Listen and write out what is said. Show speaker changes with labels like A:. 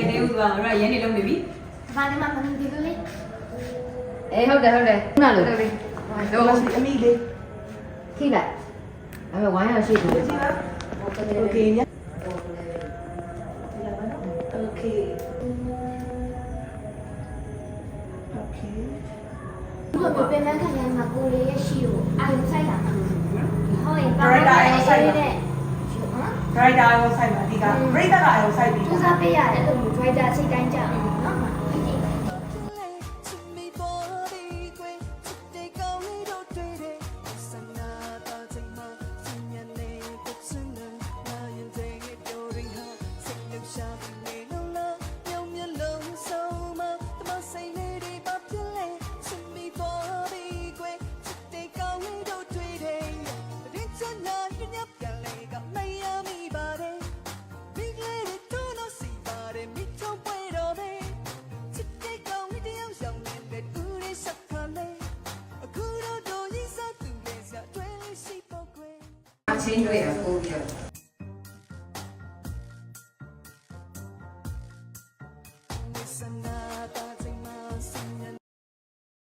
A: သေးဘူးကငါတို့ရန်နေလုံးနေပြီ
B: ဘာလဲမမင်းဒီလိုလေ
C: အေးဟုတ်တယ်ခုနလို
A: တော့အမိလေး
C: ထိလိုက်အဲ့မဲ့ဝိုင်းရရှိတယ်
A: โอเคညโอเคโอเค
B: ဘုရားပြန်ခံရမှာကိုလေးရဲ့ရှိကိုအာရုံစိုက်တာမှာဟုတ်ရင်ပါတဲ့
A: driver ကိုစိုက်ပါအဓိက breaker ကအရောစိုက်ပြီး
B: စူးစမ်းပေးရတယ်အဲ့လိုမျိုး driver စိတ်တိုင်းကြအောင်နော်
C: ချင်းတွေ့ရပို့ပြီးတော့